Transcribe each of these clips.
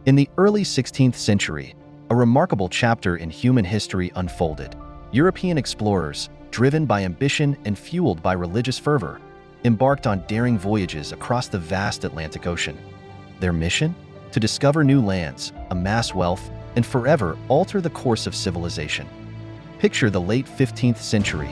In the early 16th century, a remarkable chapter in human history unfolded. European explorers, driven by ambition and fueled by religious fervor, embarked on daring voyages across the vast Atlantic Ocean. Their mission? To discover new lands, amass wealth, and forever alter the course of civilization. Picture the late 15th century,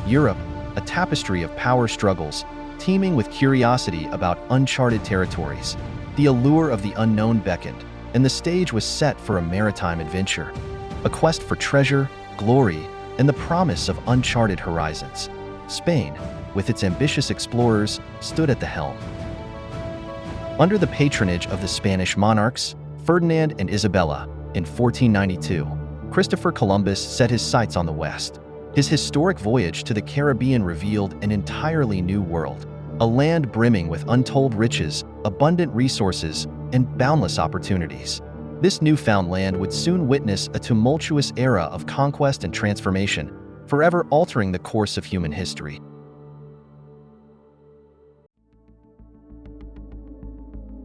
Europe, a tapestry of power struggles, teeming with curiosity about uncharted territories. The allure of the unknown beckoned, and the stage was set for a maritime adventure, a quest for treasure, glory, and the promise of uncharted horizons. Spain, with its ambitious explorers, stood at the helm. Under the patronage of the Spanish monarchs, Ferdinand and Isabella, in 1492, Christopher Columbus set his sights on the West. His historic voyage to the Caribbean revealed an entirely new world, a land brimming with untold riches, abundant resources, and boundless opportunities. This newfound land would soon witness a tumultuous era of conquest and transformation, forever altering the course of human history.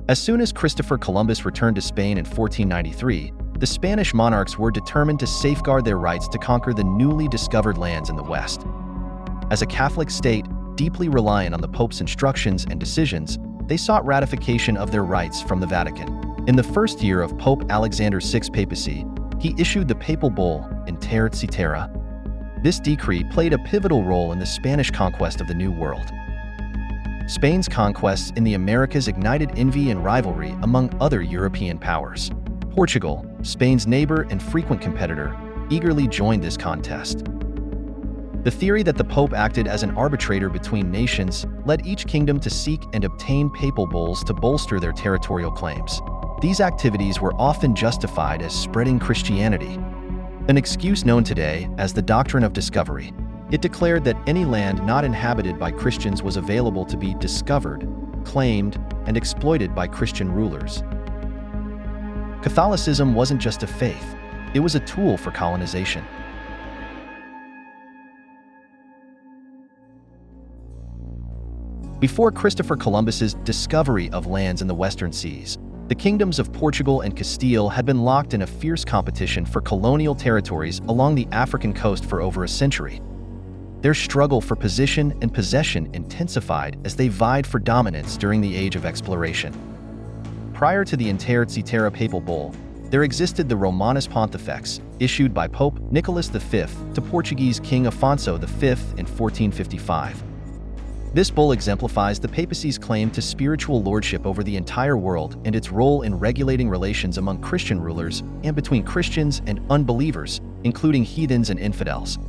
As soon as Christopher Columbus returned to Spain in 1493, the Spanish monarchs were determined to safeguard their rights to conquer the newly discovered lands in the West. As a Catholic state, deeply reliant on the Pope's instructions and decisions, they sought ratification of their rights from the Vatican. In the first year of Pope Alexander VI's papacy, he issued the papal bull, interplay. This decree played a pivotal role in the Spanish conquest of the New World. Spain's conquests in the Americas ignited envy and rivalry among other European powers. Portugal, Spain's neighbor and frequent competitor, eagerly joined this contest. The theory that the Pope acted as an arbitrator between nations led each kingdom to seek and obtain papal bulls to bolster their territorial claims. These activities were often justified as spreading Christianity, an excuse known today as the doctrine of discovery. It declared that any land not inhabited by Christians was available to be discovered, claimed, and exploited by Christian rulers. Catholicism wasn't just a faith, it was a tool for colonization. Before Christopher Columbus's discovery of lands in the western seas, the kingdoms of Portugal and Castile had been locked in a fierce competition for colonial territories along the African coast for over a century. Their struggle for position and possession intensified as they vied for dominance during the Age of Exploration. Prior to the interplay papal bull, there existed the Romanus Pontifex, issued by Pope Nicholas V to Portuguese King Afonso V in 1455. This bull exemplifies the papacy's claim to spiritual lordship over the entire world and its role in regulating relations among Christian rulers and between Christians and unbelievers, including heathens and infidels.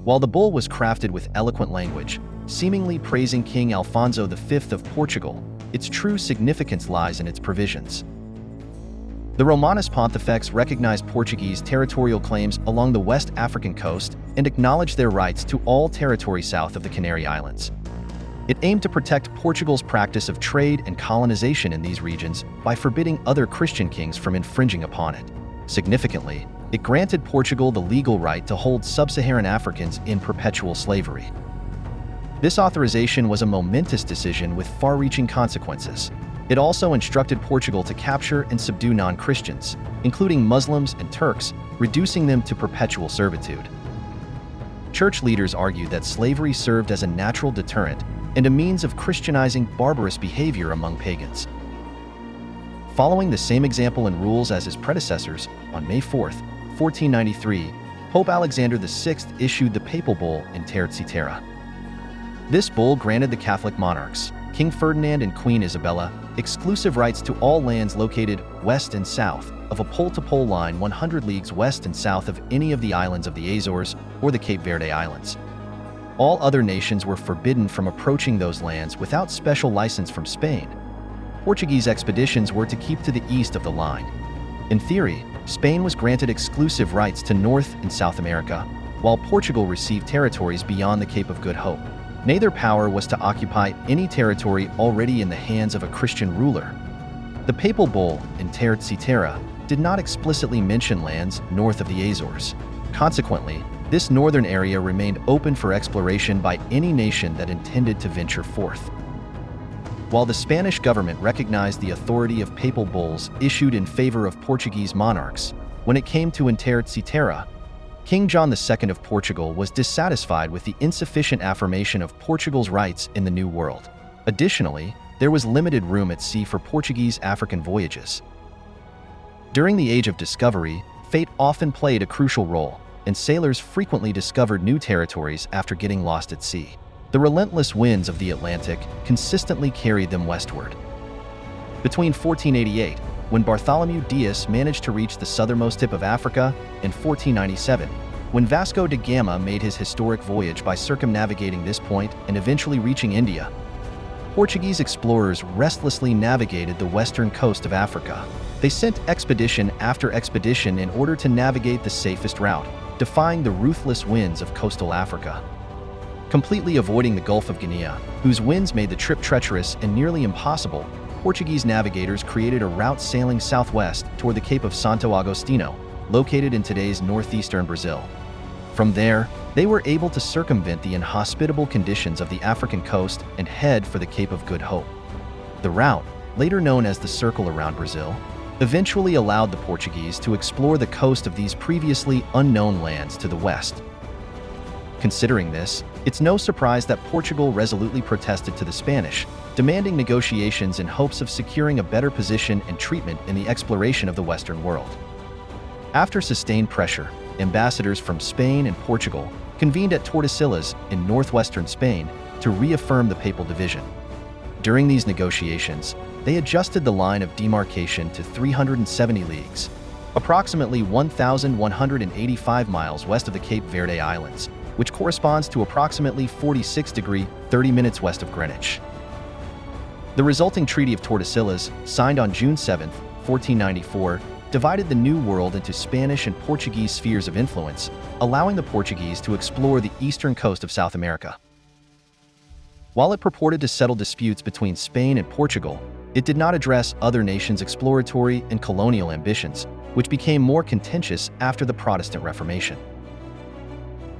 While the bull was crafted with eloquent language, seemingly praising King Alfonso V of Portugal, its true significance lies in its provisions. The Romanus Pontifex recognized Portuguese territorial claims along the West African coast and acknowledged their rights to all territory south of the Canary Islands. It aimed to protect Portugal's practice of trade and colonization in these regions by forbidding other Christian kings from infringing upon it. Significantly, it granted Portugal the legal right to hold sub-Saharan Africans in perpetual slavery. This authorization was a momentous decision with far-reaching consequences. It also instructed Portugal to capture and subdue non-Christians, including Muslims and Turks, reducing them to perpetual servitude. Church leaders argued that slavery served as a natural deterrent and a means of Christianizing barbarous behavior among pagans. Following the same example and rules as his predecessors, on May 4, 1493, Pope Alexander VI issued the papal bull interplay. This bull granted the Catholic monarchs, King Ferdinand and Queen Isabella, exclusive rights to all lands located west and south of a pole-to-pole line 100 leagues west and south of any of the islands of the Azores or the Cape Verde Islands. All other nations were forbidden from approaching those lands without special license from Spain. Portuguese expeditions were to keep to the east of the line. In theory, Spain was granted exclusive rights to North and South America, while Portugal received territories beyond the Cape of Good Hope. Neither power was to occupy any territory already in the hands of a Christian ruler. The papal bull, interplay, did not explicitly mention lands north of the Azores. Consequently, this northern area remained open for exploration by any nation that intended to venture forth. While the Spanish government recognized the authority of papal bulls issued in favor of Portuguese monarchs, when it came to interplay terra, King John II of Portugal was dissatisfied with the insufficient affirmation of Portugal's rights in the New World. Additionally, there was limited room at sea for Portuguese African voyages. During the Age of Discovery, fate often played a crucial role, and sailors frequently discovered new territories after getting lost at sea. The relentless winds of the Atlantic consistently carried them westward. Between 1488, when Bartholomew Dias managed to reach the southernmost tip of Africa, and 1497, when Vasco da Gama made his historic voyage by circumnavigating this point and eventually reaching India, Portuguese explorers restlessly navigated the western coast of Africa. They sent expedition after expedition in order to navigate the safest route, defying the ruthless winds of coastal Africa. Completely avoiding the Gulf of Guinea, whose winds made the trip treacherous and nearly impossible, Portuguese navigators created a route sailing southwest toward the Cape of Santo Agostinho, located in today's northeastern Brazil. From there, they were able to circumvent the inhospitable conditions of the African coast and head for the Cape of Good Hope. The route, later known as the Circle around Brazil, eventually allowed the Portuguese to explore the coast of these previously unknown lands to the west. Considering this, it's no surprise that Portugal resolutely protested to the Spanish, demanding negotiations in hopes of securing a better position and treatment in the exploration of the Western world. After sustained pressure, ambassadors from Spain and Portugal convened at Tordesillas in northwestern Spain to reaffirm the papal division. During these negotiations, they adjusted the line of demarcation to 370 leagues, approximately 1,185 miles west of the Cape Verde Islands, which corresponds to approximately 46 degrees 30 minutes west of Greenwich. The resulting Treaty of Tordesillas, signed on June 7, 1494, divided the New World into Spanish and Portuguese spheres of influence, allowing the Portuguese to explore the eastern coast of South America. While it purported to settle disputes between Spain and Portugal, it did not address other nations' exploratory and colonial ambitions, which became more contentious after the Protestant Reformation.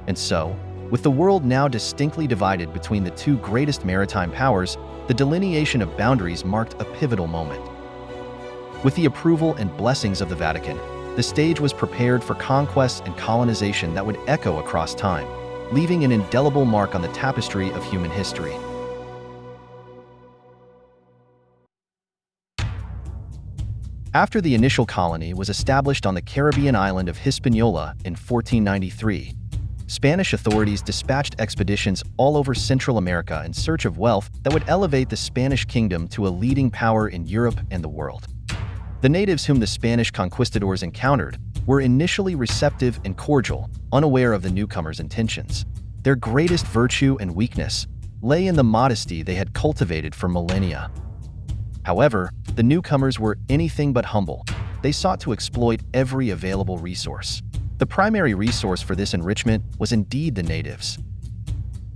And so, with the world now distinctly divided between the two greatest maritime powers, the delineation of boundaries marked a pivotal moment. With the approval and blessings of the Vatican, the stage was prepared for conquests and colonization that would echo across time, leaving an indelible mark on the tapestry of human history. After the initial colony was established on the Caribbean island of Hispaniola in 1493, Spanish authorities dispatched expeditions all over Central America in search of wealth that would elevate the Spanish kingdom to a leading power in Europe and the world. The natives whom the Spanish conquistadors encountered were initially receptive and cordial, unaware of the newcomers' intentions. Their greatest virtue and weakness lay in the modesty they had cultivated for millennia. However, the newcomers were anything but humble. They sought to exploit every available resource. The primary resource for this enrichment was indeed the natives.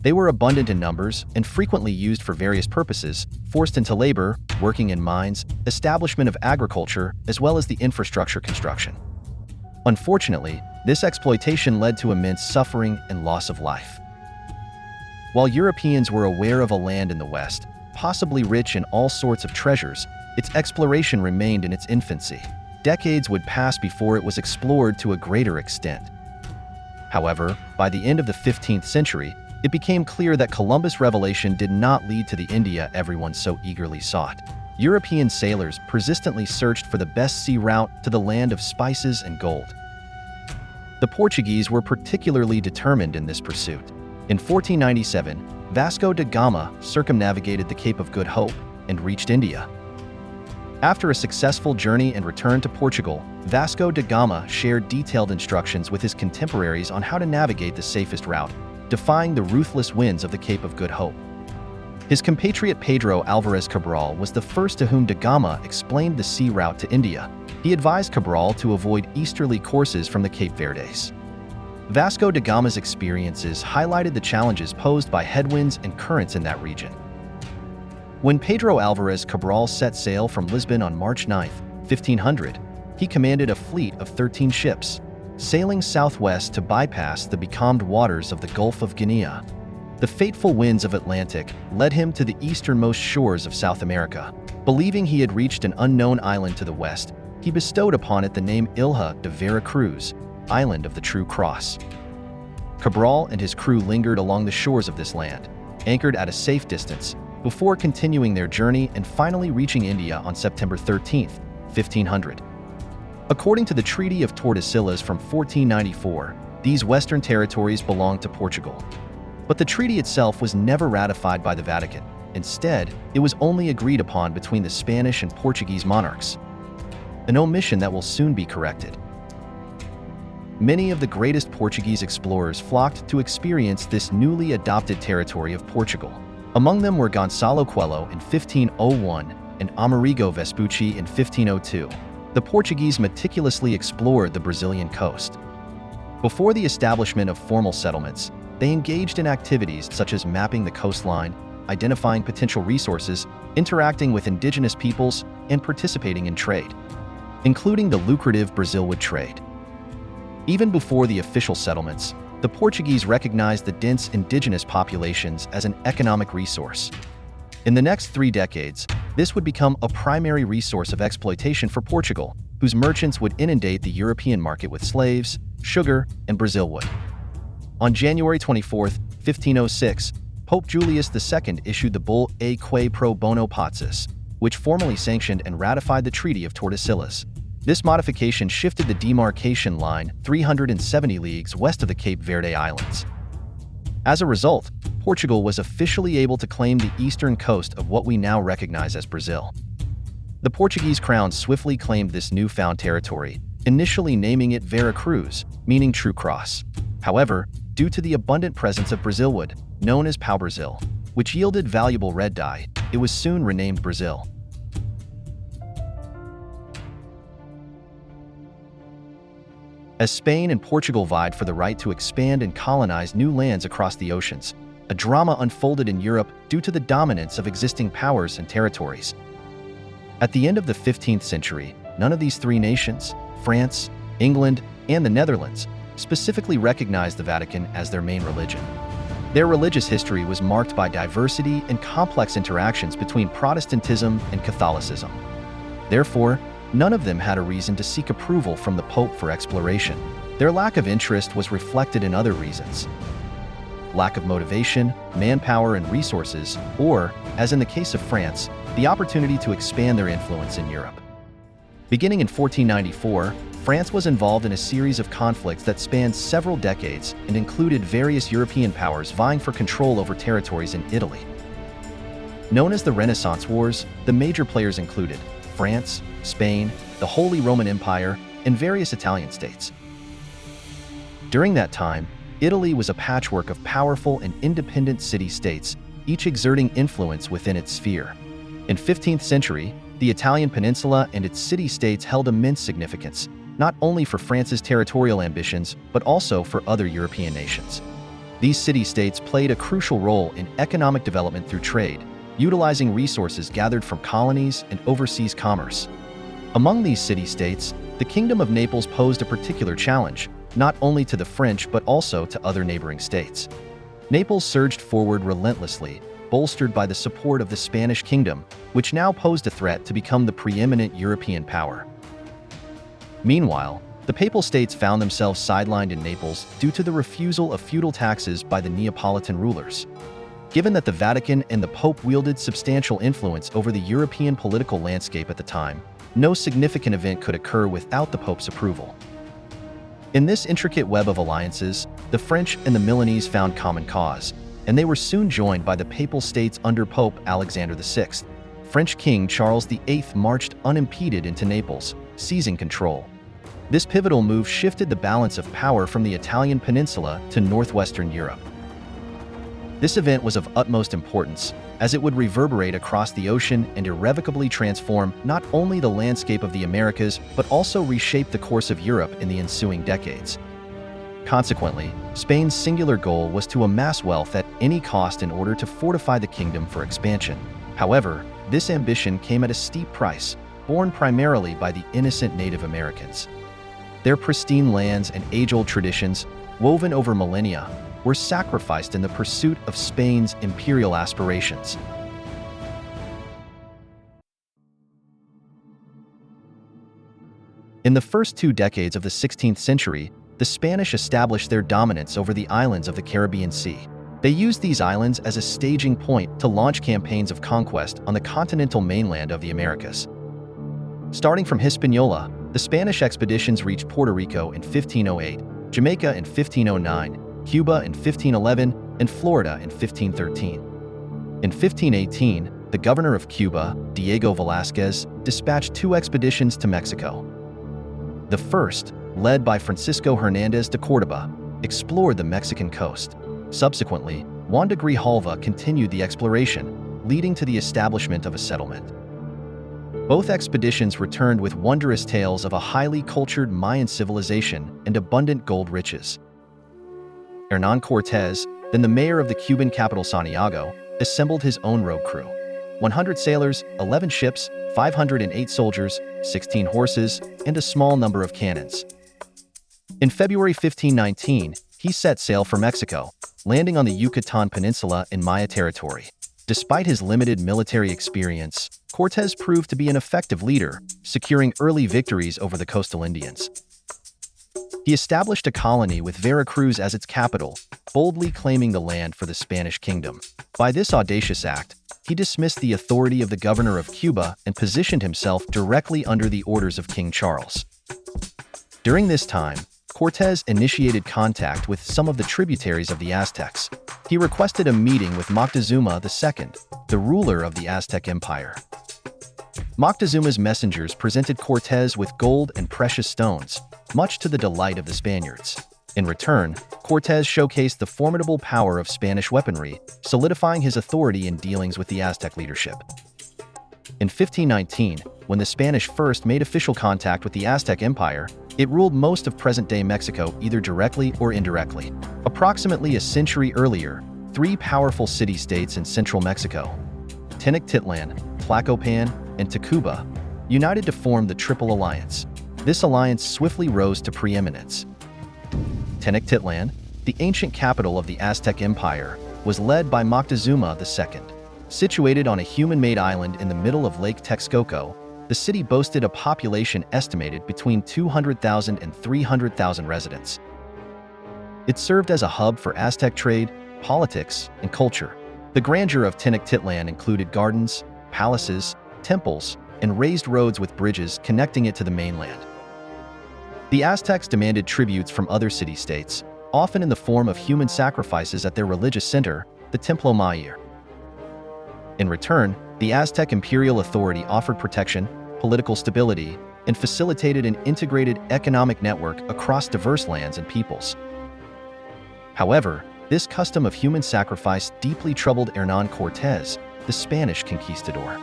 They were abundant in numbers and frequently used for various purposes, forced into labor, working in mines, establishment of agriculture, as well as the infrastructure construction. Unfortunately, this exploitation led to immense suffering and loss of life. While Europeans were aware of a land in the West, possibly rich in all sorts of treasures, its exploration remained in its infancy. Decades would pass before it was explored to a greater extent. However, by the end of the 15th century, it became clear that Columbus' revelation did not lead to the India everyone so eagerly sought. European sailors persistently searched for the best sea route to the land of spices and gold. The Portuguese were particularly determined in this pursuit. In 1497, Vasco da Gama circumnavigated the Cape of Good Hope and reached India. After a successful journey and return to Portugal, Vasco da Gama shared detailed instructions with his contemporaries on how to navigate the safest route, defying the ruthless winds of the Cape of Good Hope. His compatriot Pedro Alvarez Cabral was the first to whom da Gama explained the sea route to India. He advised Cabral to avoid easterly courses from the Cape Verdes. Vasco da Gama's experiences highlighted the challenges posed by headwinds and currents in that region. When Pedro Alvarez Cabral set sail from Lisbon on March 9, 1500, he commanded a fleet of 13 ships, sailing southwest to bypass the becalmed waters of the Gulf of Guinea. The fateful winds of Atlantic led him to the easternmost shores of South America. Believing he had reached an unknown island to the west, he bestowed upon it the name Ilha de Vera Cruz, Island of the True Cross. Cabral and his crew lingered along the shores of this land, anchored at a safe distance, before continuing their journey and finally reaching India on September 13, 1500. According to the Treaty of Tordesillas from 1494, these western territories belonged to Portugal. But the treaty itself was never ratified by the Vatican. Instead, it was only agreed upon between the Spanish and Portuguese monarchs, an omission that will soon be corrected. Many of the greatest Portuguese explorers flocked to experience this newly adopted territory of Portugal. Among them were Gonçalo Coelho in 1501 and Amerigo Vespucci in 1502. The Portuguese meticulously explored the Brazilian coast. Before the establishment of formal settlements, they engaged in activities such as mapping the coastline, identifying potential resources, interacting with indigenous peoples, and participating in trade, including the lucrative Brazilwood trade. Even before the official settlements, the Portuguese recognized the dense indigenous populations as an economic resource. In the next 3 decades, this would become a primary resource of exploitation for Portugal, whose merchants would inundate the European market with slaves, sugar, and Brazilwood. On January 24, 1506, Pope Julius II issued the bull Aeque pro bono pacis, which formally sanctioned and ratified the Treaty of Tordesillas. This modification shifted the demarcation line 370 leagues west of the Cape Verde Islands. As a result, Portugal was officially able to claim the eastern coast of what we now recognize as Brazil. The Portuguese crown swiftly claimed this newfound territory, initially naming it Vera Cruz, meaning True Cross. However, due to the abundant presence of Brazilwood, known as pau-Brazil, which yielded valuable red dye, it was soon renamed Brazil. As Spain and Portugal vied for the right to expand and colonize new lands across the oceans, a drama unfolded in Europe due to the dominance of existing powers and territories. At the end of the 15th century, none of these 3 nations, France, England, and the Netherlands, specifically recognized the Vatican as their main religion. Their religious history was marked by diversity and complex interactions between Protestantism and Catholicism. Therefore, none of them had a reason to seek approval from the Pope for exploration. Their lack of interest was reflected in other reasons: lack of motivation, manpower, and resources, or, as in the case of France, the opportunity to expand their influence in Europe. Beginning in 1494, France was involved in a series of conflicts that spanned several decades and included various European powers vying for control over territories in Italy. Known as the Renaissance Wars, the major players included France, Spain, the Holy Roman Empire, and various Italian states. During that time, Italy was a patchwork of powerful and independent city-states, each exerting influence within its sphere. In 15th century, the Italian peninsula and its city-states held immense significance, not only for France's territorial ambitions, but also for other European nations. These city-states played a crucial role in economic development through trade, utilizing resources gathered from colonies and overseas commerce. Among these city-states, the Kingdom of Naples posed a particular challenge, not only to the French but also to other neighboring states. Naples surged forward relentlessly, bolstered by the support of the Spanish kingdom, which now posed a threat to become the preeminent European power. Meanwhile, the Papal States found themselves sidelined in Naples due to the refusal of feudal taxes by the Neapolitan rulers. Given that the Vatican and the Pope wielded substantial influence over the European political landscape at the time, no significant event could occur without the Pope's approval. In this intricate web of alliances, the French and the Milanese found common cause, and they were soon joined by the Papal States under Pope Alexander VI. French King Charles VIII marched unimpeded into Naples, seizing control. This pivotal move shifted the balance of power from the Italian peninsula to northwestern Europe. This event was of utmost importance, as it would reverberate across the ocean and irrevocably transform not only the landscape of the Americas, but also reshape the course of Europe in the ensuing decades. Consequently, Spain's singular goal was to amass wealth at any cost in order to fortify the kingdom for expansion. However, this ambition came at a steep price, borne primarily by the innocent Native Americans. Their pristine lands and age-old traditions, woven over millennia, were sacrificed in the pursuit of Spain's imperial aspirations. In the first 2 decades of the 16th century, the Spanish established their dominance over the islands of the Caribbean Sea. They used these islands as a staging point to launch campaigns of conquest on the continental mainland of the Americas. Starting from Hispaniola, the Spanish expeditions reached Puerto Rico in 1508, Jamaica in 1509, Cuba in 1511, and Florida in 1513. In 1518, the governor of Cuba, Diego Velázquez, dispatched 2 expeditions to Mexico. The first, led by Francisco Hernández de Córdoba, explored the Mexican coast. Subsequently, Juan de Grijalva continued the exploration, leading to the establishment of a settlement. Both expeditions returned with wondrous tales of a highly cultured Mayan civilization and abundant gold riches. Hernán Cortés, then the mayor of the Cuban capital Santiago, assembled his own road crew. 100 sailors, 11 ships, 508 soldiers, 16 horses, and a small number of cannons. In February 1519, he set sail for Mexico, landing on the Yucatan Peninsula in Maya territory. Despite his limited military experience, Cortés proved to be an effective leader, securing early victories over the coastal Indians. He established a colony with Veracruz as its capital, boldly claiming the land for the Spanish kingdom. By this audacious act, he dismissed the authority of the governor of Cuba and positioned himself directly under the orders of King Charles. During this time, Cortés initiated contact with some of the tributaries of the Aztecs. He requested a meeting with Moctezuma II, the ruler of the Aztec Empire. Moctezuma's messengers presented Cortés with gold and precious stones, much to the delight of the Spaniards. In return, Cortés showcased the formidable power of Spanish weaponry, solidifying his authority in dealings with the Aztec leadership. In 1519, when the Spanish first made official contact with the Aztec Empire, it ruled most of present-day Mexico either directly or indirectly. Approximately a century earlier, 3 powerful city-states in central Mexico, Tenochtitlan, Tlacopan, and Tacuba, united to form the Triple Alliance. This alliance swiftly rose to preeminence. Tenochtitlan, the ancient capital of the Aztec Empire, was led by Moctezuma II. Situated on a human-made island in the middle of Lake Texcoco, the city boasted a population estimated between 200,000 and 300,000 residents. It served as a hub for Aztec trade, politics, and culture. The grandeur of Tenochtitlan included gardens, palaces, temples, and raised roads with bridges connecting it to the mainland. The Aztecs demanded tributes from other city-states, often in the form of human sacrifices at their religious center, the Templo Mayor. In return, the Aztec imperial authority offered protection, political stability, and facilitated an integrated economic network across diverse lands and peoples. However, this custom of human sacrifice deeply troubled Hernán Cortés, the Spanish conquistador.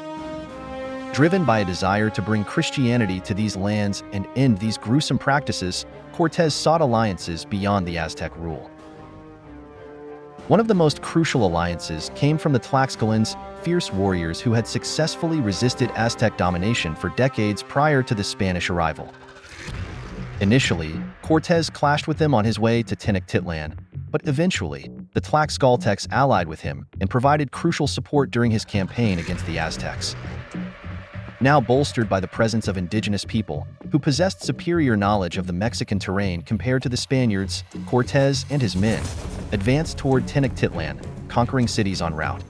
Driven by a desire to bring Christianity to these lands and end these gruesome practices, Cortés sought alliances beyond the Aztec rule. One of the most crucial alliances came from the Tlaxcalans, fierce warriors who had successfully resisted Aztec domination for decades prior to the Spanish arrival. Initially, Cortés clashed with them on his way to Tenochtitlan, but eventually, the Tlaxcaltecs allied with him and provided crucial support during his campaign against the Aztecs. Now bolstered by the presence of indigenous people, who possessed superior knowledge of the Mexican terrain compared to the Spaniards, Cortés and his men advanced toward Tenochtitlan, conquering cities en route.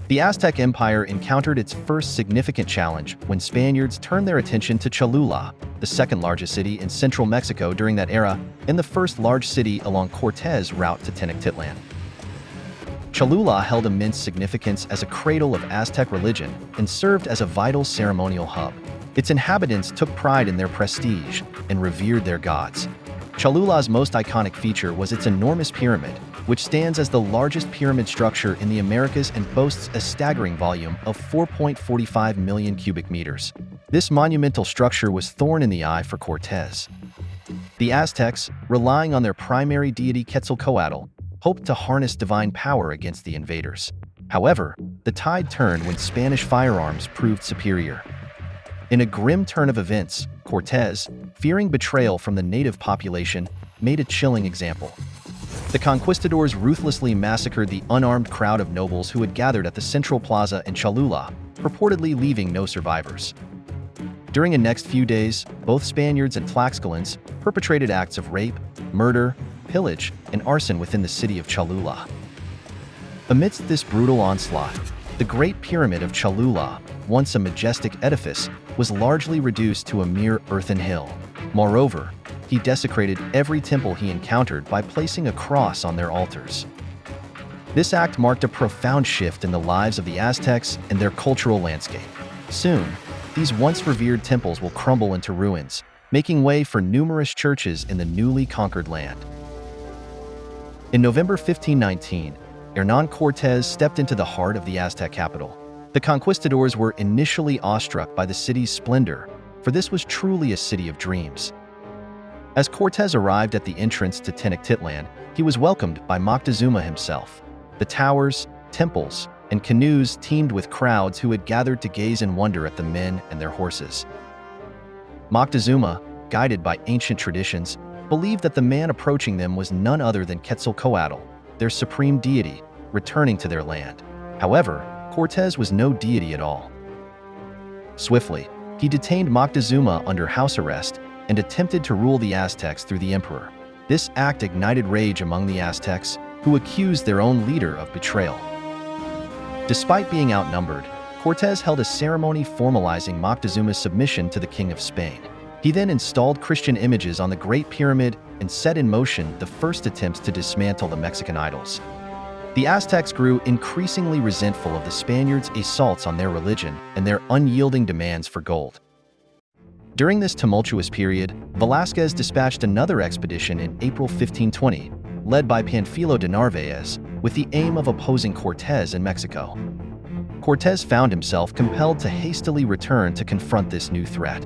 The Aztec Empire encountered its first significant challenge when Spaniards turned their attention to Cholula, the second largest city in central Mexico during that era, and the first large city along Cortés' route to Tenochtitlan. Cholula held immense significance as a cradle of Aztec religion and served as a vital ceremonial hub. Its inhabitants took pride in their prestige and revered their gods. Cholula's most iconic feature was its enormous pyramid, which stands as the largest pyramid structure in the Americas and boasts a staggering volume of 4.45 million cubic meters. This monumental structure was thorn in the eye for Cortés. The Aztecs, relying on their primary deity Quetzalcoatl, hoped to harness divine power against the invaders. However, the tide turned when Spanish firearms proved superior. In a grim turn of events, Cortés, fearing betrayal from the native population, made a chilling example. The The conquistadors ruthlessly massacred the unarmed crowd of nobles who had gathered at the central plaza in Cholula, purportedly leaving no survivors. During the next few days, both Spaniards and Tlaxcalans perpetrated acts of rape, murder, pillage, and arson within the city of Cholula. Amidst this brutal onslaught, the Great Pyramid of Cholula, once a majestic edifice, was largely reduced to a mere earthen hill. Moreover, he desecrated every temple he encountered by placing a cross on their altars. This act marked a profound shift in the lives of the Aztecs and their cultural landscape. Soon, these once revered temples will crumble into ruins, making way for numerous churches in the newly conquered land. In November 1519, Hernán Cortés stepped into the heart of the Aztec capital. The conquistadors were initially awestruck by the city's splendor, for this was truly a city of dreams. As Cortés arrived at the entrance to Tenochtitlan, he was welcomed by Moctezuma himself. The towers, temples, and canoes teemed with crowds who had gathered to gaze in wonder at the men and their horses. Moctezuma, guided by ancient traditions, believed that the man approaching them was none other than Quetzalcoatl, their supreme deity, returning to their land. However, Cortés was no deity at all. Swiftly, he detained Moctezuma under house arrest and attempted to rule the Aztecs through the emperor. This act ignited rage among the Aztecs, who accused their own leader of betrayal. Despite being outnumbered, Cortés held a ceremony formalizing Moctezuma's submission to the King of Spain. He then installed Christian images on the Great Pyramid and set in motion the first attempts to dismantle the Mexican idols. The Aztecs grew increasingly resentful of the Spaniards' assaults on their religion and their unyielding demands for gold. During this tumultuous period, Velázquez dispatched another expedition in April 1520, led by Panfilo de Narvaez, with the aim of opposing Cortés in Mexico. Cortés found himself compelled to hastily return to confront this new threat.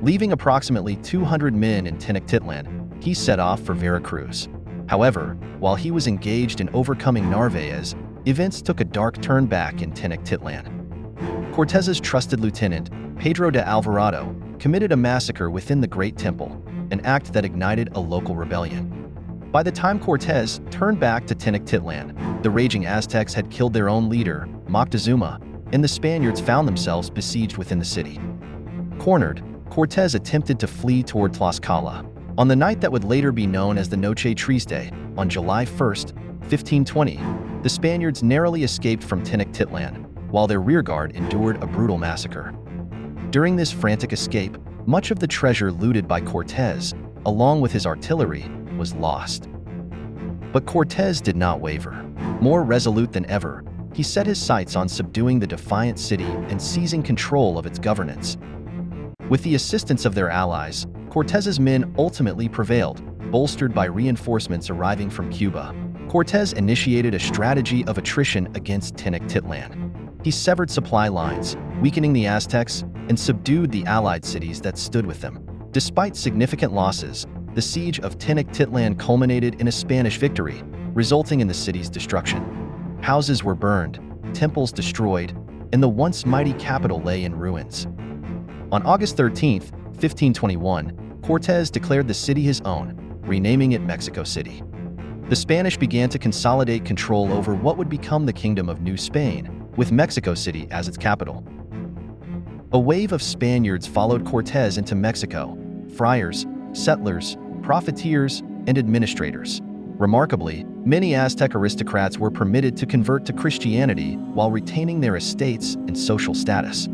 Leaving approximately 200 men in Tenochtitlan, he set off for Veracruz. However, while he was engaged in overcoming Narvaez, events took a dark turn back in Tenochtitlan. Cortés's trusted lieutenant, Pedro de Alvarado, committed a massacre within the Great Temple, an act that ignited a local rebellion. By the time Cortés turned back to Tenochtitlan, the raging Aztecs had killed their own leader, Moctezuma, and the Spaniards found themselves besieged within the city. Cornered, Cortés attempted to flee toward Tlaxcala. On the night that would later be known as the Noche Triste, on July 1, 1520, the Spaniards narrowly escaped from Tenochtitlan, while their rearguard endured a brutal massacre. During this frantic escape, much of the treasure looted by Cortés, along with his artillery, was lost. But Cortés did not waver. More resolute than ever, he set his sights on subduing the defiant city and seizing control of its governance. With the assistance of their allies, Cortés's men ultimately prevailed, bolstered by reinforcements arriving from Cuba. Cortés initiated a strategy of attrition against Tenochtitlan. He severed supply lines, weakening the Aztecs, and subdued the allied cities that stood with them. Despite significant losses, the siege of Tenochtitlan culminated in a Spanish victory, resulting in the city's destruction. Houses were burned, temples destroyed, and the once mighty capital lay in ruins. On August 13, 1521, Cortés declared the city his own, renaming it Mexico City. The Spanish began to consolidate control over what would become the Kingdom of New Spain, with Mexico City as its capital. A wave of Spaniards followed Cortés into Mexico: friars, settlers, profiteers, and administrators. Remarkably, many Aztec aristocrats were permitted to convert to Christianity while retaining their estates and social status.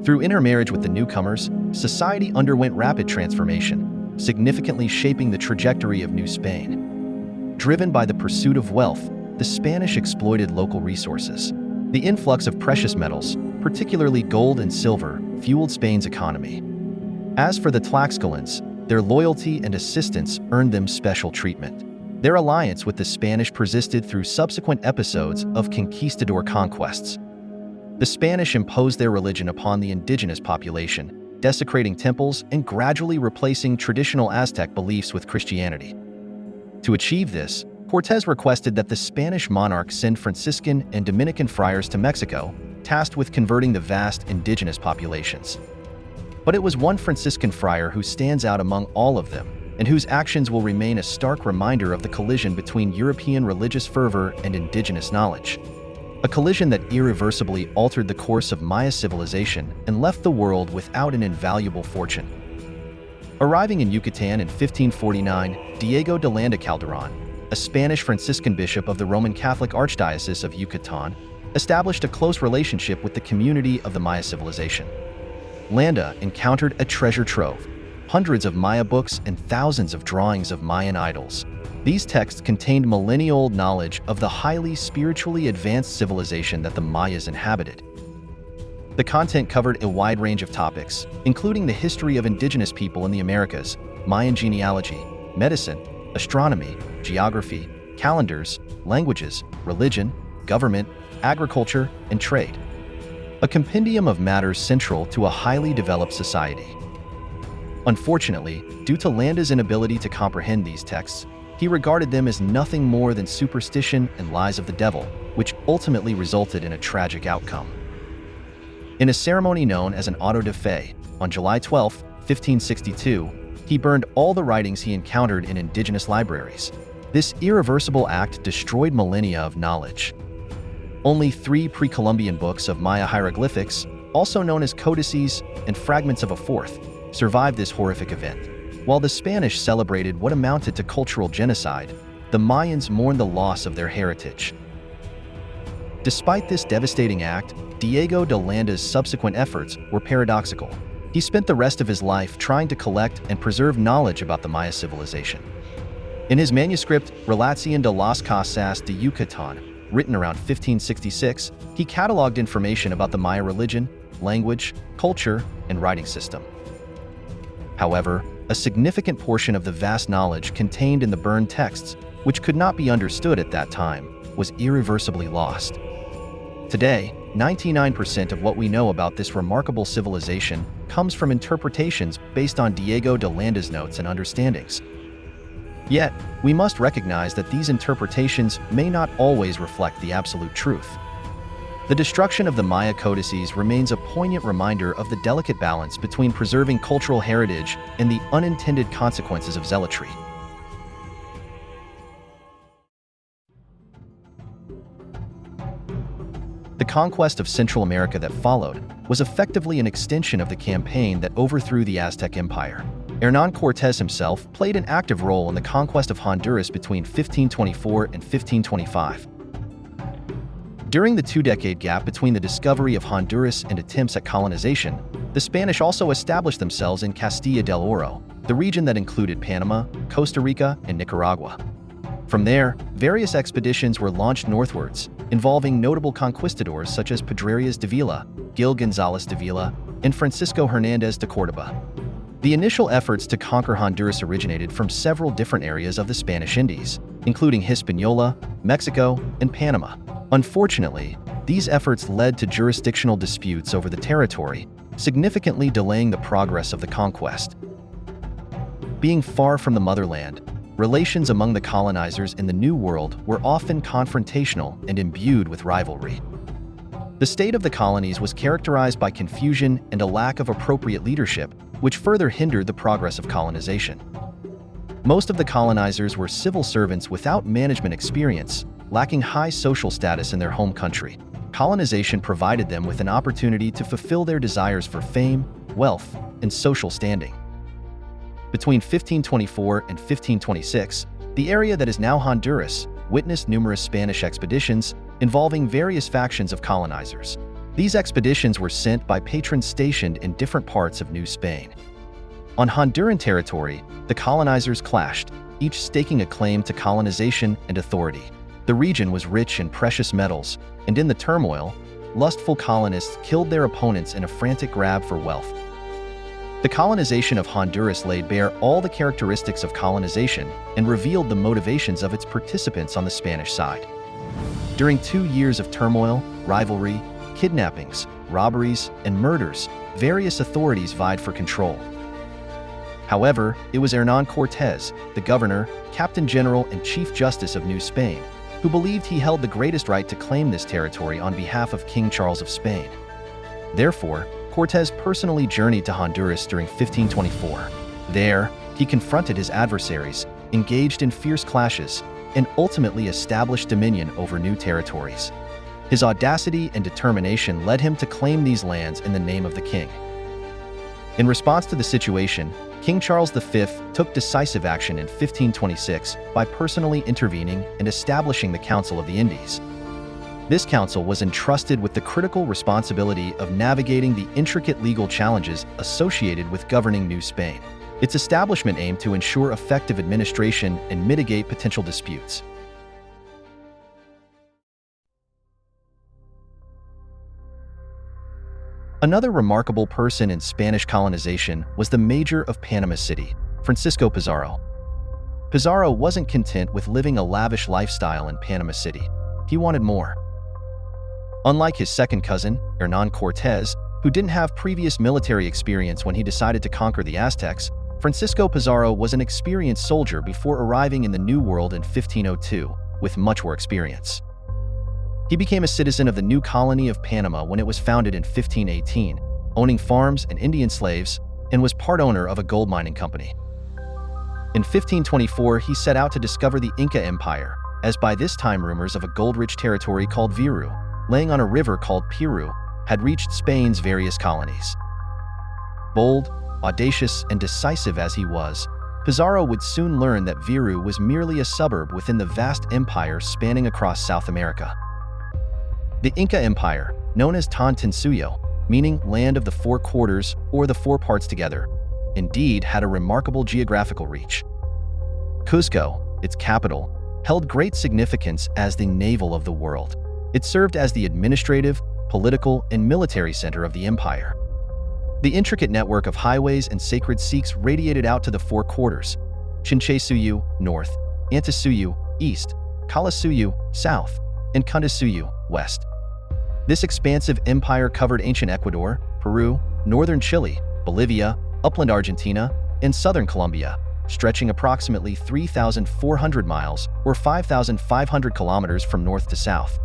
Through intermarriage with the newcomers, society underwent rapid transformation, significantly shaping the trajectory of New Spain. Driven by the pursuit of wealth, the Spanish exploited local resources. The influx of precious metals, particularly gold and silver, fueled Spain's economy. As for the Tlaxcalans, their loyalty and assistance earned them special treatment. Their alliance with the Spanish persisted through subsequent episodes of conquistador conquests. The Spanish imposed their religion upon the indigenous population, desecrating temples and gradually replacing traditional Aztec beliefs with Christianity. To achieve this, Cortés requested that the Spanish monarch send Franciscan and Dominican friars to Mexico, tasked with converting the vast indigenous populations. But it was one Franciscan friar who stands out among all of them: and whose actions will remain a stark reminder of the collision between European religious fervor and indigenous knowledge. A collision that irreversibly altered the course of Maya civilization and left the world without an invaluable fortune. Arriving in Yucatan in 1549, Diego de Landa Calderón, a Spanish Franciscan bishop of the Roman Catholic Archdiocese of Yucatan, established a close relationship with the community of the Maya civilization. Landa encountered a treasure trove, hundreds of Maya books and thousands of drawings of Mayan idols. These texts contained millennia-old knowledge of the highly spiritually advanced civilization that the Mayas inhabited. The content covered a wide range of topics, including the history of indigenous people in the Americas, Mayan genealogy, medicine, astronomy, geography, calendars, languages, religion, government, agriculture, and trade. A compendium of matters central to a highly developed society. Unfortunately, due to Landa's inability to comprehend these texts, he regarded them as nothing more than superstition and lies of the devil, which ultimately resulted in a tragic outcome. In a ceremony known as an auto de fe, on July 12, 1562, he burned all the writings he encountered in indigenous libraries. This irreversible act destroyed millennia of knowledge. Only 3 pre-Columbian books of Maya hieroglyphics, also known as codices, and fragments of a 4th, survived this horrific event. While the Spanish celebrated what amounted to cultural genocide, the Mayans mourned the loss of their heritage. Despite this devastating act, Diego de Landa's subsequent efforts were paradoxical. He spent the rest of his life trying to collect and preserve knowledge about the Maya civilization. In his manuscript Relación de las Casas de Yucatán, written around 1566, he cataloged information about the Maya religion, language, culture, and writing system. However, a significant portion of the vast knowledge contained in the burned texts, which could not be understood at that time, was irreversibly lost. Today, 99% of what we know about this remarkable civilization comes from interpretations based on Diego de Landa's notes and understandings. Yet, we must recognize that these interpretations may not always reflect the absolute truth. The destruction of the Maya codices remains a poignant reminder of the delicate balance between preserving cultural heritage and the unintended consequences of zealotry. The conquest of Central America that followed was effectively an extension of the campaign that overthrew the Aztec Empire. Hernán Cortés himself played an active role in the conquest of Honduras between 1524 and 1525. During the 2-decade gap between the discovery of Honduras and attempts at colonization, the Spanish also established themselves in Castilla del Oro, the region that included Panama, Costa Rica, and Nicaragua. From there, various expeditions were launched northwards, involving notable conquistadors such as Pedrarias de Vila, Gil González de Vila, and Francisco Hernández de Córdoba. The initial efforts to conquer Honduras originated from several different areas of the Spanish Indies, including Hispaniola, Mexico, and Panama. Unfortunately, these efforts led to jurisdictional disputes over the territory, significantly delaying the progress of the conquest. Being far from the motherland, relations among the colonizers in the New World were often confrontational and imbued with rivalry. The state of the colonies was characterized by confusion and a lack of appropriate leadership, which further hindered the progress of colonization. Most of the colonizers were civil servants without management experience, lacking high social status in their home country. Colonization provided them with an opportunity to fulfill their desires for fame, wealth, and social standing. Between 1524 and 1526, the area that is now Honduras witnessed numerous Spanish expeditions involving various factions of colonizers. These expeditions were sent by patrons stationed in different parts of New Spain. On Honduran territory, the colonizers clashed, each staking a claim to colonization and authority. The region was rich in precious metals, and in the turmoil, lustful colonists killed their opponents in a frantic grab for wealth. The colonization of Honduras laid bare all the characteristics of colonization and revealed the motivations of its participants on the Spanish side. During 2 years of turmoil, rivalry, kidnappings, robberies, and murders, various authorities vied for control. However, it was Hernán Cortés, the governor, captain general, and chief justice of New Spain, who believed he held the greatest right to claim this territory on behalf of King Charles of Spain. Therefore, Cortés personally journeyed to Honduras during 1524. There, he He confronted his adversaries, engaged in fierce clashes, and ultimately established dominion over new territories. His audacity and determination led him to claim these lands in the name of the king. In response to the situation, King Charles V took decisive action in 1526 by personally intervening and establishing the Council of the Indies. This council was entrusted with the critical responsibility of navigating the intricate legal challenges associated with governing New Spain. Its establishment aimed to ensure effective administration and mitigate potential disputes. Another remarkable person in Spanish colonization was the mayor of Panama City, Francisco Pizarro. Pizarro wasn't content with living a lavish lifestyle in Panama City. He wanted more. Unlike his second cousin, Hernán Cortés, who didn't have previous military experience when he decided to conquer the Aztecs, Francisco Pizarro was an experienced soldier before arriving in the New World in 1502, with much war experience. He became a citizen of the new colony of Panama when it was founded in 1518, owning farms and Indian slaves, and was part owner of a gold mining company. In 1524, he set out to discover the Inca Empire, as by this time rumors of a gold-rich territory called Viru, laying on a river called Piru, had reached Spain's various colonies. Bold, audacious, and decisive as he was, Pizarro would soon learn that Viru was merely a suburb within the vast empire spanning across South America. The Inca Empire, known as Tantansuyo, meaning land of the four quarters or the four parts together, indeed had a remarkable geographical reach. Cuzco, its capital, held great significance as the navel of the world. It served as the administrative, political, and military center of the empire. The intricate network of highways and sacred sites radiated out to the four quarters: Chinchaysuyu, north; Antisuyu, east; Calasuyu, south; and Condisuyu, west. This expansive empire covered ancient Ecuador, Peru, northern Chile, Bolivia, upland Argentina, and southern Colombia, stretching approximately 3,400 miles or 5,500 kilometers from north to south.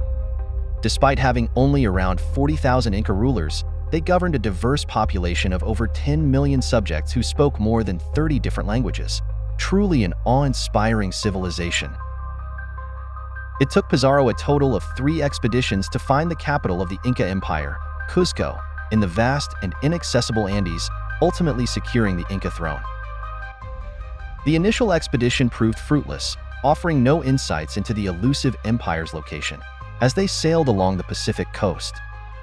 Despite having only around 40,000 Inca rulers, they governed a diverse population of over 10 million subjects who spoke more than 30 different languages. Truly an awe-inspiring civilization. It took Pizarro a total of 3 expeditions to find the capital of the Inca Empire, Cuzco, in the vast and inaccessible Andes, ultimately securing the Inca throne. The initial expedition proved fruitless, offering no insights into the elusive empire's location. As they sailed along the Pacific coast,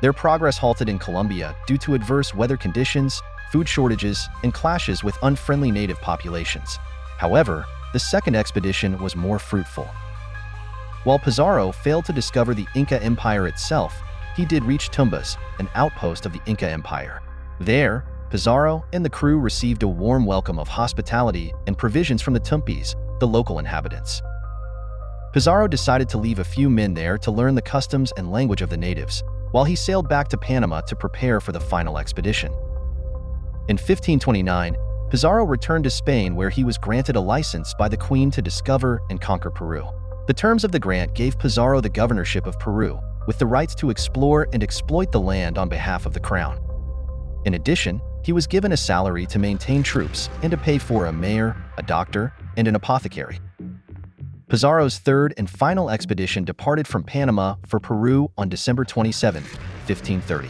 their progress halted in Colombia due to adverse weather conditions, food shortages, and clashes with unfriendly native populations. However, the second expedition was more fruitful. While Pizarro failed to discover the Inca Empire itself, he did reach Tumbes, an outpost of the Inca Empire. There, Pizarro and the crew received a warm welcome of hospitality and provisions from the Tumpis, the local inhabitants. Pizarro decided to leave a few men there to learn the customs and language of the natives, while he sailed back to Panama to prepare for the final expedition. In 1529, Pizarro returned to Spain, where he was granted a license by the Queen to discover and conquer Peru. The terms of the grant gave Pizarro the governorship of Peru, with the rights to explore and exploit the land on behalf of the crown. In addition, he was given a salary to maintain troops and to pay for a mayor, a doctor, and an apothecary. Pizarro's third and final expedition departed from Panama for Peru on December 27, 1530.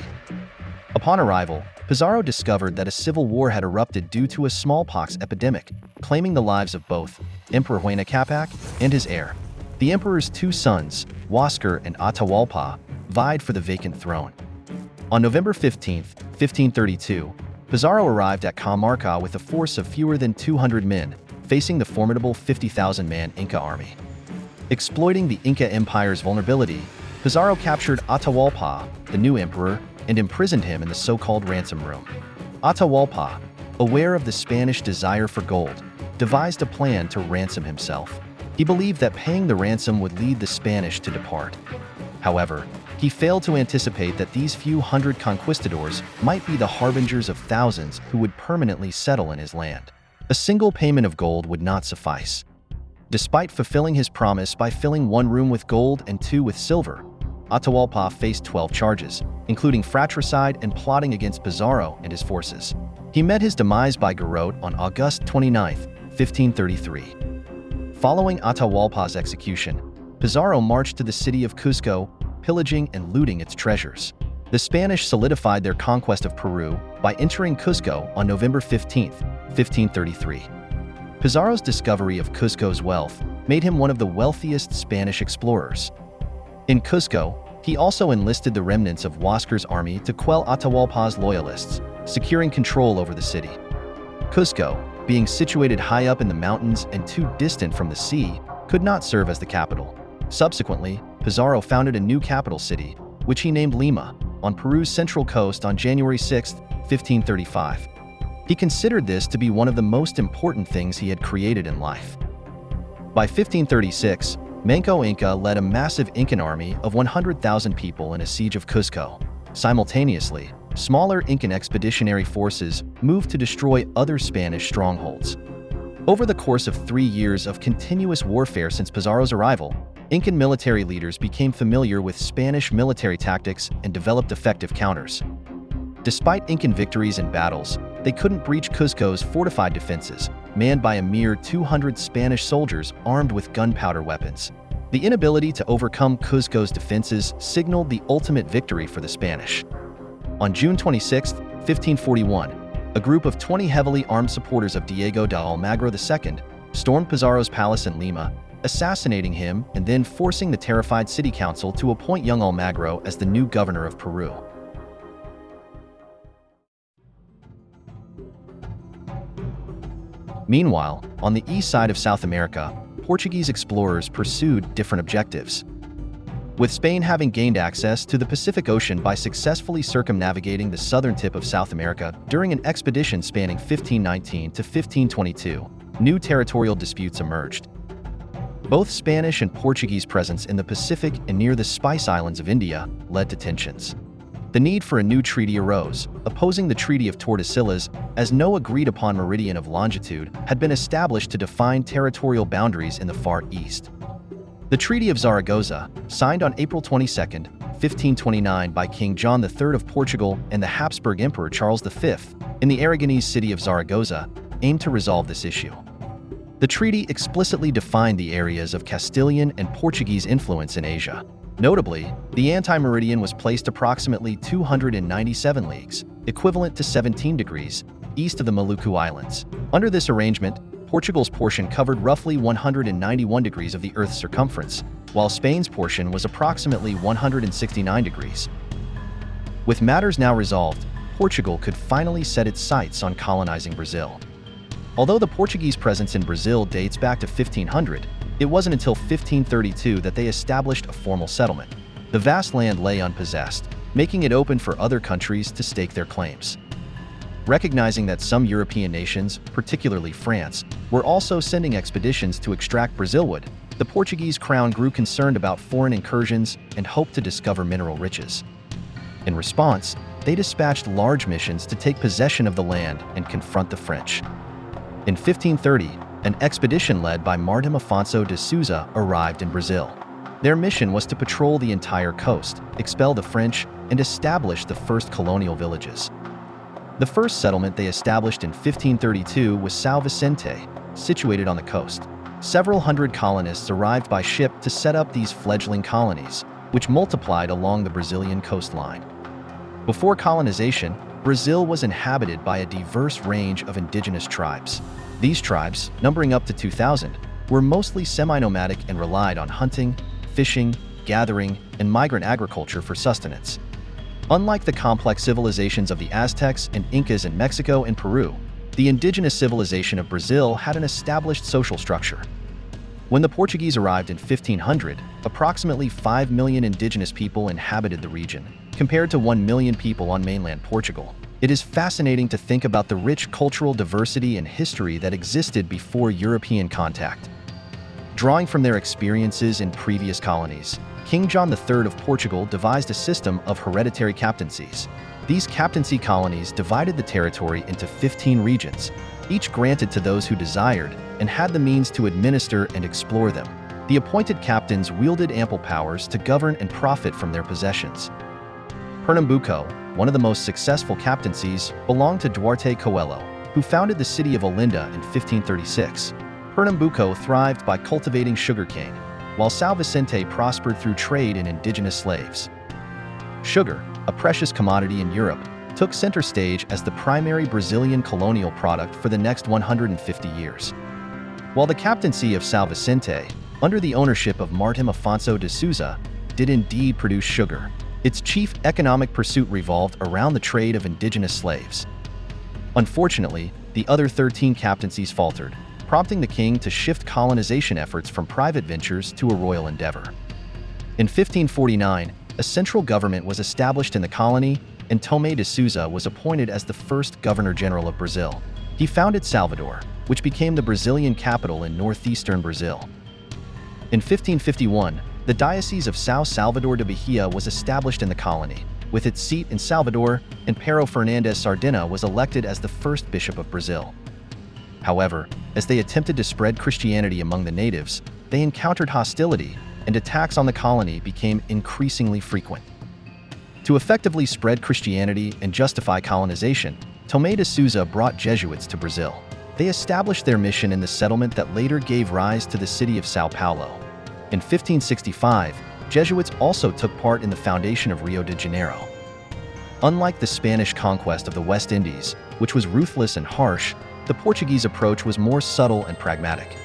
Upon arrival, Pizarro discovered that a civil war had erupted due to a smallpox epidemic, claiming the lives of both Emperor Huayna Capac and his heir. The emperor's 2 sons, Huáscar and Atahualpa, vied for the vacant throne. On November 15, 1532, Pizarro arrived at Cajamarca with a force of fewer than 200 men, facing the formidable 50,000-man Inca army. Exploiting the Inca Empire's vulnerability, Pizarro captured Atahualpa, the new emperor, and imprisoned him in the so-called ransom room. Atahualpa, aware of the Spanish desire for gold, devised a plan to ransom himself. He believed that paying the ransom would lead the Spanish to depart. However, he failed to anticipate that these few hundred conquistadors might be the harbingers of thousands who would permanently settle in his land. A single payment of gold would not suffice. Despite fulfilling his promise by filling 1 room with gold and 2 with silver, Atahualpa faced 12 charges, including fratricide and plotting against Pizarro and his forces. He met his demise by garrote on August 29, 1533. Following Atahualpa's execution, Pizarro marched to the city of Cusco, pillaging and looting its treasures. The Spanish solidified their conquest of Peru by entering Cusco on November 15, 1533. Pizarro's discovery of Cusco's wealth made him one of the wealthiest Spanish explorers. In Cusco, he also enlisted the remnants of Huáscar's army to quell Atahualpa's loyalists, securing control over the city. Cusco, being situated high up in the mountains and too distant from the sea, could not serve as the capital. Subsequently, Pizarro founded a new capital city, which he named Lima, on Peru's central coast on January 6, 1535. He considered this to be one of the most important things he had created in life. By 1536, Manco Inca led a massive Incan army of 100,000 people in a siege of Cusco. Simultaneously, smaller Incan expeditionary forces moved to destroy other Spanish strongholds. Over the course of 3 years of continuous warfare since Pizarro's arrival, Incan military leaders became familiar with Spanish military tactics and developed effective counters. Despite Incan victories in battles, they couldn't breach Cusco's fortified defenses, manned by a mere 200 Spanish soldiers armed with gunpowder weapons. The inability to overcome Cusco's defenses signaled the ultimate victory for the Spanish. On June 26, 1541, a group of 20 heavily armed supporters of Diego de Almagro II stormed Pizarro's palace in Lima, assassinating him and then forcing the terrified city council to appoint young Almagro as the new governor of Peru. Meanwhile, on the east side of South America, Portuguese explorers pursued different objectives. With Spain having gained access to the Pacific Ocean by successfully circumnavigating the southern tip of South America during an expedition spanning 1519 to 1522, new territorial disputes emerged. Both Spanish and Portuguese presence in the Pacific and near the Spice Islands of India led to tensions. The need for a new treaty arose, opposing the Treaty of Tordesillas, as no agreed-upon meridian of longitude had been established to define territorial boundaries in the Far East. The Treaty of Zaragoza, signed on April 22, 1529 by King John III of Portugal and the Habsburg Emperor Charles V, in the Aragonese city of Zaragoza, aimed to resolve this issue. The treaty explicitly defined the areas of Castilian and Portuguese influence in Asia. Notably, the anti-meridian was placed approximately 297 leagues, equivalent to 17 degrees, east of the Maluku Islands. Under this arrangement, Portugal's portion covered roughly 191 degrees of the Earth's circumference, while Spain's portion was approximately 169 degrees. With matters now resolved, Portugal could finally set its sights on colonizing Brazil. Although the Portuguese presence in Brazil dates back to 1500, it wasn't until 1532 that they established a formal settlement. The vast land lay unpossessed, making it open for other countries to stake their claims. Recognizing that some European nations, particularly France, were also sending expeditions to extract Brazilwood, the Portuguese crown grew concerned about foreign incursions and hoped to discover mineral riches. In response, they dispatched large missions to take possession of the land and confront the French. In 1530, an expedition led by Martim Afonso de Souza arrived in Brazil. Their mission was to patrol the entire coast, expel the French, and establish the first colonial villages. The first settlement they established in 1532 was São Vicente, situated on the coast. Several hundred colonists arrived by ship to set up these fledgling colonies, which multiplied along the Brazilian coastline. Before colonization, Brazil was inhabited by a diverse range of indigenous tribes. These tribes, numbering up to 2,000, were mostly semi-nomadic and relied on hunting, fishing, gathering, and migrant agriculture for sustenance. Unlike the complex civilizations of the Aztecs and Incas in Mexico and Peru, the indigenous civilization of Brazil had an established social structure. When the Portuguese arrived in 1500, approximately 5 million indigenous people inhabited the region, compared to 1 million people on mainland Portugal. It is fascinating to think about the rich cultural diversity and history that existed before European contact. Drawing from their experiences in previous colonies, King John III of Portugal devised a system of hereditary captaincies. These captaincy colonies divided the territory into 15 regions, each granted to those who desired and had the means to administer and explore them. The appointed captains wielded ample powers to govern and profit from their possessions. Pernambuco, one of the most successful captaincies, belonged to Duarte Coelho, who founded the city of Olinda in 1536. Pernambuco thrived by cultivating sugarcane, while São Vicente prospered through trade in indigenous slaves. Sugar, a precious commodity in Europe, took center stage as the primary Brazilian colonial product for the next 150 years. While the captaincy of São Vicente, under the ownership of Martim Afonso de Souza, did indeed produce sugar, its chief economic pursuit revolved around the trade of indigenous slaves. Unfortunately, the other 13 captaincies faltered, prompting the king to shift colonization efforts from private ventures to a royal endeavor. In 1549, a central government was established in the colony, and Tomé de Souza was appointed as the first governor-general of Brazil. He founded Salvador, which became the Brazilian capital in northeastern Brazil. In 1551, the Diocese of São Salvador de Bahia was established in the colony, with its seat in Salvador, and Pero Fernandes Sardina was elected as the first bishop of Brazil. However, as they attempted to spread Christianity among the natives, they encountered hostility, and attacks on the colony became increasingly frequent. To effectively spread Christianity and justify colonization, Tomé de Souza brought Jesuits to Brazil. They established their mission in the settlement that later gave rise to the city of São Paulo. In 1565, Jesuits also took part in the foundation of Rio de Janeiro. Unlike the Spanish conquest of the West Indies, which was ruthless and harsh, the Portuguese approach was more subtle and pragmatic.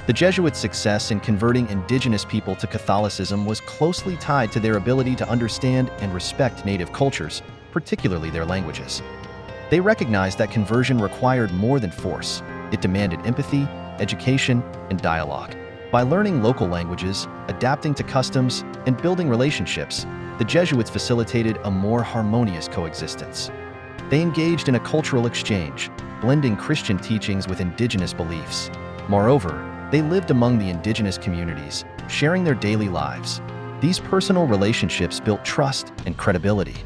The Jesuits' success in converting indigenous people to Catholicism was closely tied to their ability to understand and respect native cultures, particularly their languages. They recognized that conversion required more than force. It demanded empathy, education, and dialogue. By learning local languages, adapting to customs, and building relationships, the Jesuits facilitated a more harmonious coexistence. They engaged in a cultural exchange, blending Christian teachings with indigenous beliefs. Moreover, they lived among the indigenous communities, sharing their daily lives. These personal relationships built trust and credibility.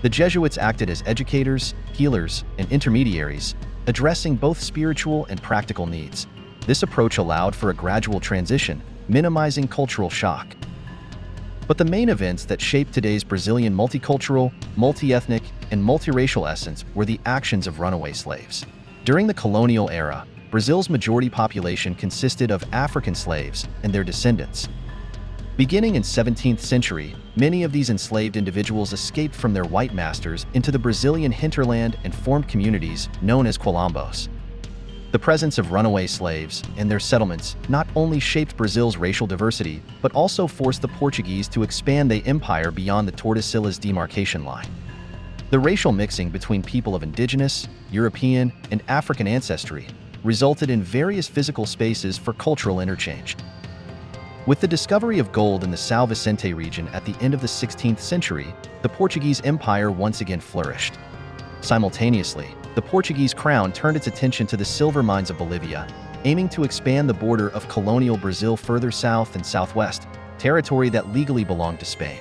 The Jesuits acted as educators, healers, and intermediaries, addressing both spiritual and practical needs. This approach allowed for a gradual transition, minimizing cultural shock. But the main events that shaped today's Brazilian multicultural, multi-ethnic, and multiracial essence were the actions of runaway slaves. During the colonial era, Brazil's majority population consisted of African slaves and their descendants. Beginning in 17th century, many of these enslaved individuals escaped from their white masters into the Brazilian hinterland and formed communities known as quilombos. The presence of runaway slaves and their settlements not only shaped Brazil's racial diversity, but also forced the Portuguese to expand their empire beyond the Tordesillas demarcation line. The racial mixing between people of indigenous, European, and African ancestry resulted in various physical spaces for cultural interchange. With the discovery of gold in the São Vicente region at the end of the 16th century, the Portuguese Empire once again flourished. Simultaneously, the Portuguese crown turned its attention to the silver mines of Bolivia, aiming to expand the border of colonial Brazil further south and southwest, territory that legally belonged to Spain.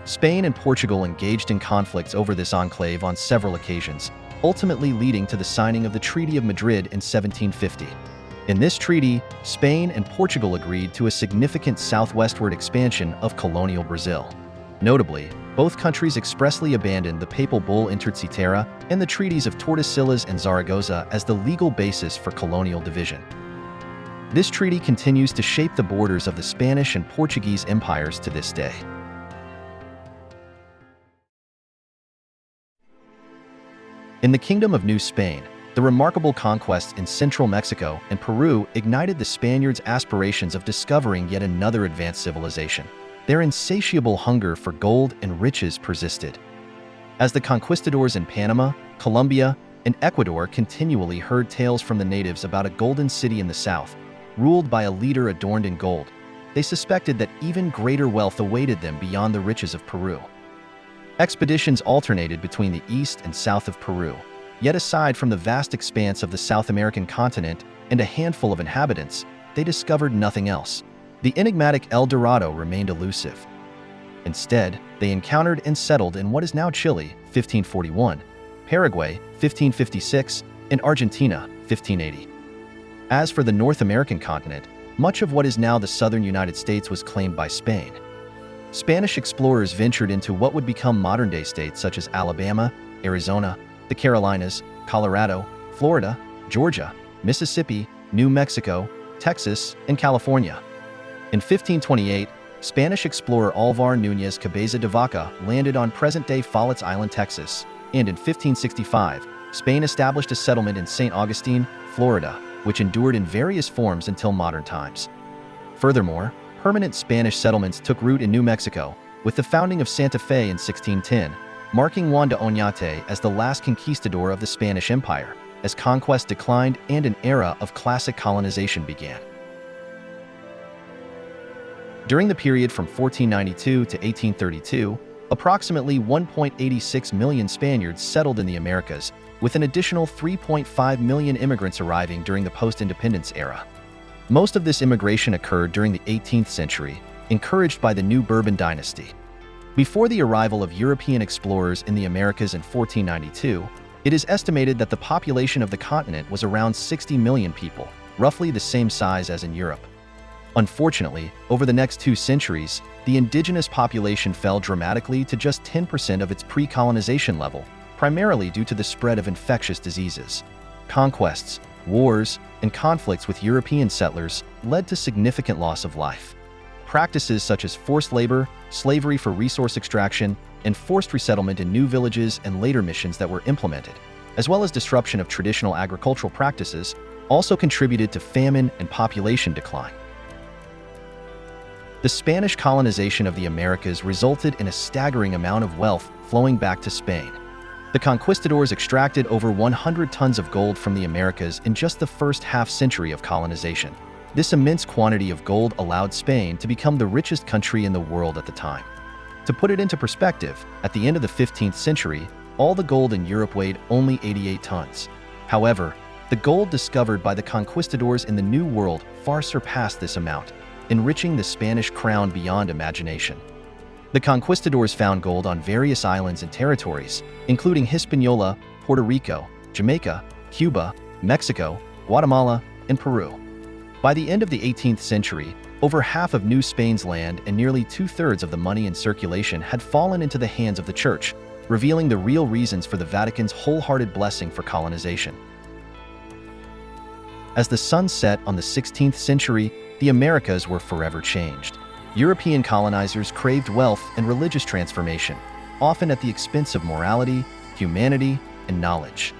Spain and Portugal engaged in conflicts over this enclave on several occasions, ultimately leading to the signing of the Treaty of Madrid in 1750. In this treaty, Spain and Portugal agreed to a significant southwestward expansion of colonial Brazil. Notably, both countries expressly abandoned the Papal bull Intertse Terra and the treaties of Tordesillas and Zaragoza as the legal basis for colonial division. This treaty continues to shape the borders of the Spanish and Portuguese empires to this day. In the Kingdom of New Spain, the remarkable conquests in central Mexico and Peru ignited the Spaniards' aspirations of discovering yet another advanced civilization. Their insatiable hunger for gold and riches persisted. As the conquistadors in Panama, Colombia, and Ecuador continually heard tales from the natives about a golden city in the south, ruled by a leader adorned in gold, they suspected that even greater wealth awaited them beyond the riches of Peru. Expeditions alternated between the east and south of Peru, yet aside from the vast expanse of the South American continent and a handful of inhabitants, they discovered nothing else. The enigmatic El Dorado remained elusive. Instead, they encountered and settled in what is now Chile, 1541, Paraguay, 1556, and Argentina, 1580. As for the North American continent, much of what is now the southern United States was claimed by Spain. Spanish explorers ventured into what would become modern-day states such as Alabama, Arizona, the Carolinas, Colorado, Florida, Georgia, Mississippi, New Mexico, Texas, and California. In 1528, Spanish explorer Alvar Núñez Cabeza de Vaca landed on present-day Fallets Island, Texas, and in 1565, Spain established a settlement in St. Augustine, Florida, which endured in various forms until modern times. Furthermore, permanent Spanish settlements took root in New Mexico, with the founding of Santa Fe in 1610, marking Juan de Oñate as the last conquistador of the Spanish Empire, as conquest declined and an era of classic colonization began. During the period from 1492 to 1832, approximately 1.86 million Spaniards settled in the Americas, with an additional 3.5 million immigrants arriving during the post-independence era. Most of this immigration occurred during the 18th century, encouraged by the new Bourbon dynasty. Before the arrival of European explorers in the Americas in 1492, it is estimated that the population of the continent was around 60 million people, roughly the same size as in Europe. Unfortunately, over the next 2 centuries, the indigenous population fell dramatically to just 10% of its pre-colonization level, primarily due to the spread of infectious diseases. Conquests, wars, and conflicts with European settlers led to significant loss of life. Practices such as forced labor, slavery for resource extraction, and forced resettlement in new villages and later missions that were implemented, as well as disruption of traditional agricultural practices, also contributed to famine and population decline. The Spanish colonization of the Americas resulted in a staggering amount of wealth flowing back to Spain. The conquistadors extracted over 100 tons of gold from the Americas in just the first half-century of colonization. This immense quantity of gold allowed Spain to become the richest country in the world at the time. To put it into perspective, at the end of the 15th century, all the gold in Europe weighed only 88 tons. However, the gold discovered by the conquistadors in the New World far surpassed this amount, enriching the Spanish crown beyond imagination. The conquistadors found gold on various islands and territories, including Hispaniola, Puerto Rico, Jamaica, Cuba, Mexico, Guatemala, and Peru. By the end of the 18th century, over half of New Spain's land and nearly 2/3 of the money in circulation had fallen into the hands of the Church, revealing the real reasons for the Vatican's wholehearted blessing for colonization. As the sun set on the 16th century, the Americas were forever changed. European colonizers craved wealth and religious transformation, often at the expense of morality, humanity, and knowledge.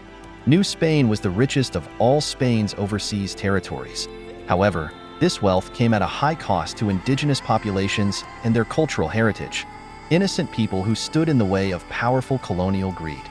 New Spain was the richest of all Spain's overseas territories. However, this wealth came at a high cost to indigenous populations and their cultural heritage, innocent people who stood in the way of powerful colonial greed.